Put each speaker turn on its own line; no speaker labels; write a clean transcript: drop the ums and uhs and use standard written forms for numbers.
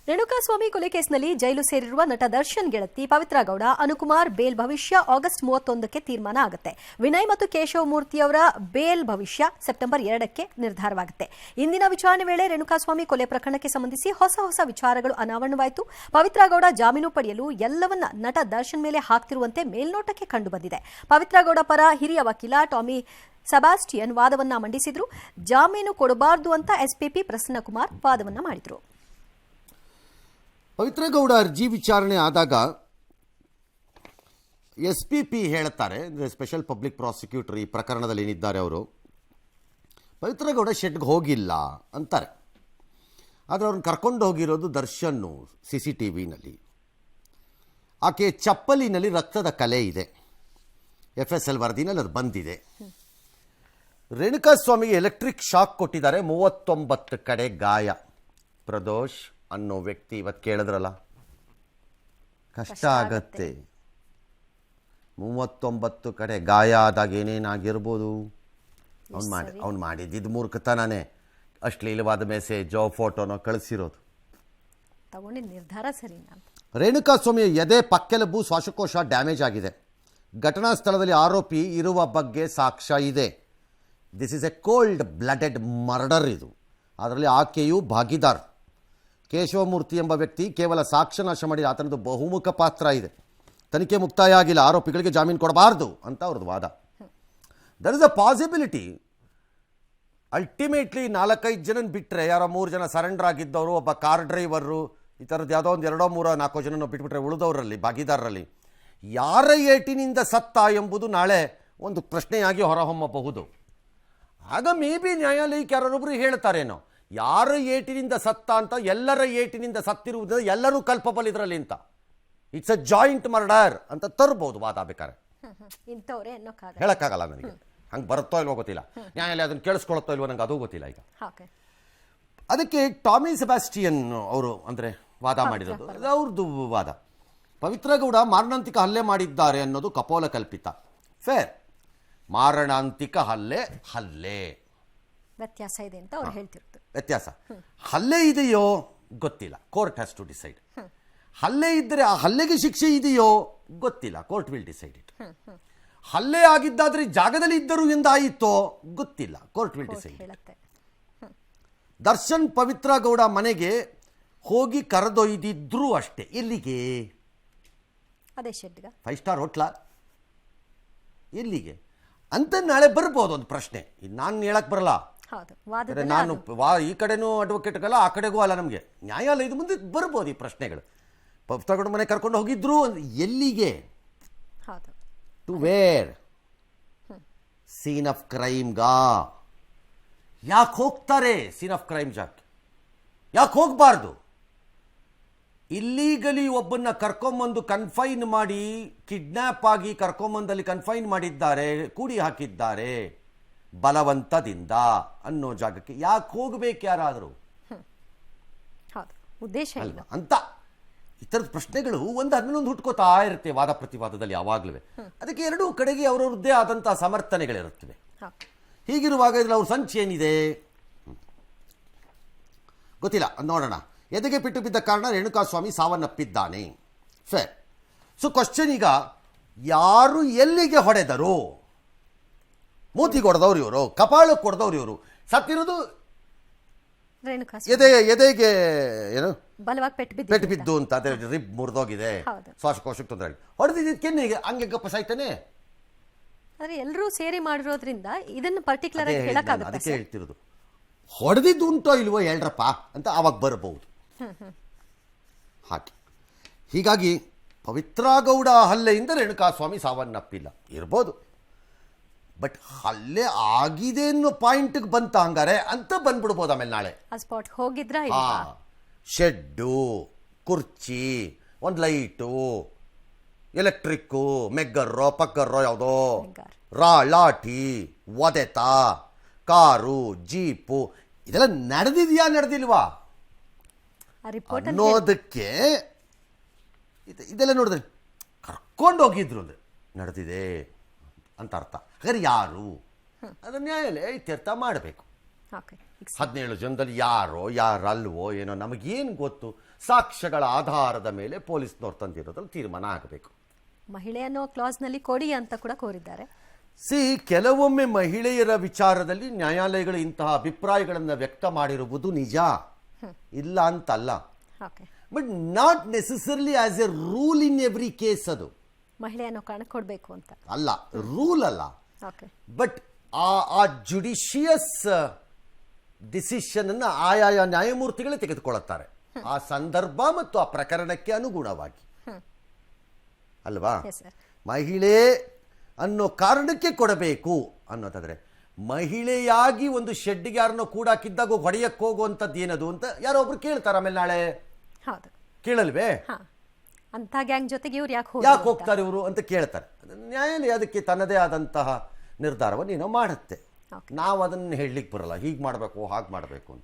ರೇಣುಕಾಸ್ವಾಮಿ ಕೊಲೆ ಕೇಸ್ನಲ್ಲಿ ಜೈಲು ಸೇರಿರುವ ನಟ ದರ್ಶನ್ ಗೆಳತಿ ಪವಿತ್ರ ಗೌಡ ಅನುಕುಮಾರ್ ಬೇಲ್ ಭವಿಷ್ಯ ಆಗಸ್ಟ್ 31ಕ್ಕೆ ತೀರ್ಮಾನ ಆಗುತ್ತೆ. ವಿನಯ್ ಮತ್ತು ಕೇಶವ ಮೂರ್ತಿ ಅವರ ಬೇಲ್ ಭವಿಷ್ಯ ಸೆಪ್ಟೆಂಬರ್ 2ಕ್ಕೆ ನಿರ್ಧಾರವಾಗುತ್ತೆ. ಇಂದಿನ ವಿಚಾರಣೆ ವೇಳೆ ರೇಣುಕಾಸ್ವಾಮಿ ಕೊಲೆ ಪ್ರಕರಣಕ್ಕೆ ಸಂಬಂಧಿಸಿ ಹೊಸ ವಿಚಾರಗಳು ಅನಾವರಣವಾಯಿತು. ಪವಿತ್ರ ಗೌಡ ಜಾಮೀನು ಪಡೆಯಲು ಎಲ್ಲವನ್ನ ನಟ ದರ್ಶನ್ ಮೇಲೆ ಹಾಕ್ತಿರುವಂತೆ ಮೇಲ್ನೋಟಕ್ಕೆ ಕಂಡುಬಂದಿದೆ. ಪವಿತ್ರ ಗೌಡ ಪರ ಹಿರಿಯ ವಕೀಲ ಟಾಮಿ ಸೆಬಾಸ್ಟಿಯನ್ ವಾದವನ್ನ ಮಂಡಿಸಿದ್ರು. ಜಾಮೀನು ಕೊಡಬಾರದು ಅಂತ ಎಸ್ಪಿಪಿ ಪ್ರಸನ್ನಕುಮಾರ್ ವಾದವನ್ನ ಮಾಡಿದ್ರು.
ಪವಿತ್ರ ಗೌಡ ಅರ್ಜಿ ವಿಚಾರಣೆ ಆದಾಗ ಎಸ್ಪಿಪಿ ಹೇಳ್ತಾರೆ, ಅಂದರೆ ಸ್ಪೆಷಲ್ ಪಬ್ಲಿಕ್ ಪ್ರಾಸಿಕ್ಯೂಟರ್ ಈ ಪ್ರಕರಣದಲ್ಲಿ ಏನಿದ್ದಾರೆ ಅವರು, ಪವಿತ್ರ ಗೌಡ ಶೆಡ್ಗೆ ಹೋಗಿಲ್ಲ ಅಂತಾರೆ. ಆದರೆ ಅವ್ರನ್ನ ಕರ್ಕೊಂಡು ಹೋಗಿರೋದು ದರ್ಶನ್ನು CCTVನಲ್ಲಿ. ಆಕೆ ಚಪ್ಪಲಿನಲ್ಲಿ ರಕ್ತದ ಕಲೆ ಇದೆ. FSL ವರದಿನಲ್ಲಿ ಅದು ಬಂದಿದೆ. ರೇಣುಕಾಸ್ವಾಮಿಗೆ ಎಲೆಕ್ಟ್ರಿಕ್ ಶಾಕ್ ಕೊಟ್ಟಿದ್ದಾರೆ. 39 ಕಡೆ ಗಾಯ. ಪ್ರದೋಷ್ ಅನ್ನೋ ವ್ಯಕ್ತಿ ಇವತ್ತು ಕೇಳಿದ್ರಲ್ಲ, ಕಷ್ಟ ಆಗತ್ತೆ. 39 ಕಡೆ ಗಾಯ ಆದಾಗ ಏನೇನಾಗಿರ್ಬೋದು. ಅವ್ನು ಮಾಡಿದ್ದು ಮೂರ್ಖತನೇ. ಅಶ್ಲೀಲವಾದ ಮೆಸೇಜೋ ಫೋಟೋನೋ ಕಳಿಸಿರೋದು.
ನಿರ್ಧಾರ ಸರಿ.
ರೇಣುಕಾಸ್ವಾಮಿಯ ಎದೆ ಪಕ್ಕೆಲುಬು ಶ್ವಾಸಕೋಶ ಡ್ಯಾಮೇಜ್ ಆಗಿದೆ. ಘಟನಾ ಸ್ಥಳದಲ್ಲಿ ಆರೋಪಿ ಇರುವ ಬಗ್ಗೆ ಸಾಕ್ಷ್ಯ ಇದೆ. This is A cold blooded murder. ಇದು ಅದರಲ್ಲಿ ಆಕೆಯು ಭಾಗಿದಾರ್. ಕೇಶವಮೂರ್ತಿ ಎಂಬ ವ್ಯಕ್ತಿ ಕೇವಲ ಸಾಕ್ಷ್ಯ ನಾಶ ಮಾಡಿ ಆತನದು ಬಹುಮುಖ ಪಾತ್ರ ಇದೆ. ತನಿಖೆ ಮುಕ್ತಾಯ ಆಗಿಲ್ಲ, ಆರೋಪಿಗಳಿಗೆ ಜಾಮೀನು ಕೊಡಬಾರ್ದು ಅಂತ ಅವ್ರದ್ದು ವಾದ. There is a possibility. Ultimately 4-5 ಜನ ಬಿಟ್ಟರೆ, ಯಾರೋ 3 ಜನ ಸರೆಂಡರ್ ಆಗಿದ್ದವರು, ಒಬ್ಬ ಕಾರ್ ಡ್ರೈವರು, ಈ ಥರದ್ದು ಯಾವುದೋ ಒಂದು 2-3-4 ಜನ ಬಿಟ್ಬಿಟ್ರೆ ಉಳಿದವರಲ್ಲಿ ಭಾಗಿದಾರರಲ್ಲಿ ಯಾರ ಏಟಿನಿಂದ ಸತ್ತ ಎಂಬುದು ನಾಳೆ ಒಂದು ಪ್ರಶ್ನೆಯಾಗಿ ಹೊರಹೊಮ್ಮಬಹುದು. ಆಗ ಮೇ ಬಿ ನ್ಯಾಯಾಲಯಕ್ಕೆ ಯಾರೊಬ್ಬರು ಹೇಳ್ತಾರೇನೋ, ಯಾರ ಏಟಿನಿಂದ ಸತ್ತ ಅಂತ, ಎಲ್ಲರ ಏಟಿನಿಂದ ಸತ್ತಿರುವುದರಿಂದ ಎಲ್ಲರೂ ಕಲ್ಪಬಲ್ ಇದರಲ್ಲಿ ಅಂತ. ಇಟ್ಸ್ ಅ ಜಾಯಿಂಟ್ ಮರ್ಡರ್ ಅಂತ ತರ್ಬೋದು ವಾದ. ಬೇಕಾರೆ ಹೇಳಕ್ಕಾಗಲ್ಲ ನನಗೆ, ಹಂಗೆ ಬರುತ್ತೋ ಇಲ್ವೋ ಗೊತ್ತಿಲ್ಲ. ನ್ಯಾಯಾಲಯ ಅದನ್ನು ಕೇಳಿಸ್ಕೊಳತ್ತೋ ಇಲ್ವೋ ನಂಗೆ ಅದು ಗೊತ್ತಿಲ್ಲ. ಈಗ ಅದಕ್ಕೆ ಟಾಮಿ ಸೆಬಾಸ್ಟಿಯನ್ ಅವರು ಅಂದರೆ ವಾದ ಮಾಡಿರೋದು, ಅವ್ರದ್ದು ವಾದ. ಪವಿತ್ರ ಗೌಡ ಮಾರಣಾಂತಿಕ ಹಲ್ಲೆ ಮಾಡಿದ್ದಾರೆ ಅನ್ನೋದು ಕಪೋಲ ಕಲ್ಪಿತ. ಫೇರ್. ಮಾರಣಾಂತಿಕ ಹಲ್ಲೆ
ವ್ಯತ್ಯಾಸ ಇದೆ ಅಂತ ಅವ್ರು ಹೇಳ್ತಿರ್ತಾರೆ.
ವ್ಯತ್ಯಾಸ. ಹಲ್ಲೆ ಇದೆಯೋ ಗೊತ್ತಿಲ್ಲ, ಕೋರ್ಟ್ ಹ್ಯಾಸ್ ಟು ಡಿಸೈಡ್. ಹಲ್ಲೆ ಇದ್ದರೆ ಆ ಹಲ್ಲೆಗೆ ಶಿಕ್ಷೆ ಇದೆಯೋ ಗೊತ್ತಿಲ್ಲ, ಕೋರ್ಟ್ ವಿಲ್ ಡಿಸೈಡ್ ಇಟ್. ಹಲ್ಲೆ ಆಗಿದ್ದಾದ್ರೆ ಜಾಗದಲ್ಲಿ ಇದ್ದರು ಎಂದಾಯಿತೋ ಗೊತ್ತಿಲ್ಲ, court will decide. Darshan Pavithra Gowda ಮನೆಗೆ ಹೋಗಿ ಕರೆದೊಯ್ದಿದ್ರು ಅಷ್ಟೇ. ಎಲ್ಲಿಗೆ?
ಅದೇ ಶೆಡ್ಗ,
5 ಸ್ಟಾರ್ ಹೋಟ್ಲ, ಎಲ್ಲಿಗೆ ಅಂತ ನಾಳೆ ಬರ್ಬೋದು ಒಂದು ಪ್ರಶ್ನೆ. ಇದು ನಾನು ಹೇಳಕ್ ಬರಲ್ಲ. ನಾನು ಈ ಕಡೆನೂ ಅಡ್ವೊಕೇಟ್ಗಲ್ಲ, ಆ ಕಡೆಗೂ ಅಲ್ಲ. ನಮಗೆ ನ್ಯಾಯಾಲಯದ ಮುಂದೆ ಬರ್ಬೋದು ಈ ಪ್ರಶ್ನೆಗಳು. ಪವಿತ್ರ ಗೌಡ ಮನೆ ಕರ್ಕೊಂಡು ಹೋಗಿದ್ರು, ಎಲ್ಲಿಗೆ? To where? ಸೀನ್ ಆಫ್ ಕ್ರೈಮ್ಗಾ? ಯಾಕೆ ಹೋಗ್ತಾರೆ ಸೀನ್ ಆಫ್ ಕ್ರೈಮ್ ಜಾಕ್? ಯಾಕೆ ಹೋಗಬಾರ್ದು? ಇಲ್ಲೀಗಲಿ ಒಬ್ಬನ್ನ ಕರ್ಕೊಂಬಂದು ಕನ್ಫೈನ್ ಮಾಡಿ, ಕಿಡ್ನ್ಯಾಪ್ ಆಗಿ ಕರ್ಕೊಂಬಂದಲ್ಲಿ ಕನ್ಫೈನ್ ಮಾಡಿದ್ದಾರೆ, ಕೂಡಿ ಹಾಕಿದ್ದಾರೆ ಬಲವಂತದಿಂದ ಅನ್ನೋ ಜಾಗಕ್ಕೆ ಯಾಕೆ ಹೋಗ್ಬೇಕು ಯಾರಾದರೂ?
ಉದ್ದೇಶ
ಅಂತ ಈ ಥರದ ಪ್ರಶ್ನೆಗಳು ಒಂದೊಂದು ಹುಟ್ಕೋತಾ ಇರುತ್ತೆ ವಾದ ಪ್ರತಿವಾದದಲ್ಲಿ ಯಾವಾಗಲೂ. ಅದಕ್ಕೆ ಎರಡೂ ಕಡೆಗೆ ಅವರವ್ರದ್ದೇ ಆದಂತಹ ಸಮರ್ಥನೆಗಳಿರುತ್ತವೆ. ಹೀಗಿರುವಾಗ ಇದ್ರಲ್ಲಿ ಅವ್ರ ಸಂಚು ಏನಿದೆ ಗೊತ್ತಿಲ್ಲ, ನೋಡೋಣ. ಎದೆಗೆ ಪಿಟ್ಟು ಬಿದ್ದ ಕಾರಣ ರೇಣುಕಾಸ್ವಾಮಿ ಸಾವನ್ನಪ್ಪಿದ್ದಾನೆ. ಸರ್, ಸೊ ಕ್ವಶನ್ ಈಗ, ಯಾರು ಎಲ್ಲಿಗೆ ಹೊಡೆದರು? ಮೂತಿಗೆ ಹೊಡೆದವ್ರು ಇವರು, ಕಪಾಳಕ್ಕೆ ಹೊಡೆದವ್ರು ಇವರು. ಸತ್ತಿರೋದು ಎದೆಗೆ ಏನು
ಬಲವಾಗಿ
ಪೆಟ್ಟು ಬಿದ್ದು ಅಂತ, ಅದೇ ರಿಬ್ ಮುರಿದೋಗಿದೆ, ಶ್ವಾಸಕೋಶಕ್ಕೆ ತೊಂದರೆ ಆಗಿ ಹೊಡೆದಿದ್ದು ಕೆನ್ನಿಗೆ, ಹಂಗೆ ಗಪ್ಪ ಸಾಯ್ತಾನೆ.
ಎಲ್ಲರೂ ಸೇರಿ ಮಾಡಿರೋದ್ರಿಂದ ಇದನ್ನು ಪರ್ಟಿಕ್ಯುಲರ್ ಆಗಿ ಹೇಳಕ್ಕಾಗುತ್ತೆ.
ಅದಕ್ಕೆ ಹೇಳ್ತಿರೋದು, ಹೊಡೆದಿದ್ದು ಉಂಟೋ ಇಲ್ವೋ ಹೇಳ್ರಪ್ಪ ಅಂತ ಆವಾಗ ಬರಬಹುದು. ಹಾಗೆ ಹೀಗಾಗಿ ಪವಿತ್ರ ಗೌಡ ಹಲ್ಲೆಯಿಂದ ರೇಣುಕಾಸ್ವಾಮಿ ಸಾವನ್ನಪ್ಪಿಲ್ಲ ಇರ್ಬೋದು, ಬಟ್ ಹಲ್ಲೆ ಆಗಿದೆ ಅನ್ನೋ ಪಾಯಿಂಟ್ಗೆ ಬಂತ ಹಂಗಾರೆ ಅಂತ ಬಂದ್ಬಿಡ್ಬೋದು. ಆಮೇಲೆ ನಾಳೆ
ಹೋಗಿದ್ರ
ಶೆಡ್ಡು, ಕುರ್ಚಿ, ಒಂದು ಲೈಟು, ಎಲೆಕ್ಟ್ರಿಕ್ಕು, ಮೆಗ್ಗರ್ರೋ ಪಕ್ಕರ್ರೋ ಯಾವುದೋ, ಲಾಠಿ, ಒದೆತ, ಕಾರು, ಜೀಪು, ಇದೆಲ್ಲ ನಡೆದಿದೆಯಾ ನಡೆದಿಲ್ವಾ ಅನ್ನೋದಕ್ಕೆ ಇದೆಲ್ಲ ನೋಡಿದ್ರೆ ಕರ್ಕೊಂಡು ಹೋಗಿದ್ರು ಅಂದರೆ ನಡೆದಿದೆ ಅಂತ ಅರ್ಥ. ಹಾಗಾದ್ರೆ ಯಾರು? ಅದನ್ನ ನ್ಯಾಯಾಲಯ ಇತ್ಯರ್ಥ ಮಾಡಬೇಕು.
ಓಕೆ
17 ಜನದಲ್ಲಿ ಯಾರೋ ಯಾರಲ್ವೋ ಏನೋ ನಮಗೇನು ಗೊತ್ತು, ಸಾಕ್ಷ್ಯಗಳ ಆಧಾರದ ಮೇಲೆ ಪೊಲೀಸ್ನವ್ರು ತಂದಿರೋದ್ರಲ್ಲಿ ತೀರ್ಮಾನ ಆಗಬೇಕು.
ಮಹಿಳೆ ಅನ್ನೋ ಕ್ಲಾಸ್ನಲ್ಲಿ ಕೊಡಿ ಅಂತ ಕೂಡ ಕೋರಿದ್ದಾರೆ.
ಕೆಲವೊಮ್ಮೆ ಮಹಿಳೆಯರ ವಿಚಾರದಲ್ಲಿ ನ್ಯಾಯಾಲಯಗಳು ಇಂತಹ ಅಭಿಪ್ರಾಯಗಳನ್ನು ವ್ಯಕ್ತ ಮಾಡಿರುವುದು ನಿಜ, ಇಲ್ಲ ಅಂತಲ್ಲ.
Okay,
but not necessarily as A rule in every case. ಅದು
ಮಹಿಳೆ ಅನ್ನೋ ಕಾರಣ ಕೊಡಬೇಕು ಅಂತ
ಅಲ್ಲ, ರೂಲ್ ಅಲ್ಲ.
ಓಕೆ,
ಬಟ್ ಆ ಜುಡಿಷಿಯಸ್ ಡಿಸಿಷನ್ ಅನ್ನು ಆಯಾಯ ನ್ಯಾಯಮೂರ್ತಿಗಳೇ ತೆಗೆದುಕೊಳ್ಳುತ್ತಾರೆ ಆ ಸಂದರ್ಭ ಮತ್ತು ಆ ಪ್ರಕರಣಕ್ಕೆ ಅನುಗುಣವಾಗಿ, ಅಲ್ವಾ?
Yes sir.
ಮಹಿಳೆ ಅನ್ನೋ ಕಾರಣಕ್ಕೆ ಕೊಡಬೇಕು ಅನ್ನೋದಾದ್ರೆ, ಮಹಿಳೆಯಾಗಿ ಒಂದು ಶೆಡ್ಡಿಗೆ ಯಾರನ್ನೋ ಕೂಡಾಕಿದ್ದಾಗ ಹೊಡೆಯಕ್ಕೆ ಹೋಗುವಂಥದ್ದು ಏನದು ಅಂತ ಯಾರೋ ಒಬ್ರು ಕೇಳ್ತಾರೆ. ಆಮೇಲೆ ನಾಳೆ
ಹೌದು,
ಕೇಳಲ್ವೇ,
ಹಾ, ಅಂತ ಗ್ಯಾಂಗ್ ಜೊತೆಗೆ ಇವ್ರು ಯಾಕೆ
ಹೋಗ್ತಾರೆ ಇವರು ಅಂತ ಕೇಳ್ತಾರೆ. ನ್ಯಾಯಾಲಯ ಅದಕ್ಕೆ ತನ್ನದೇ ಆದಂತಹ ನಿರ್ಧಾರವನ್ನು ಏನೋ ಮಾಡುತ್ತೆ. ನಾವು ಅದನ್ನು ಹೇಳಲಿಕ್ಕೆ ಬರಲ್ಲ, ಹೀಗೆ ಮಾಡಬೇಕು ಹಾಗೆ ಮಾಡಬೇಕು ಅಂತ.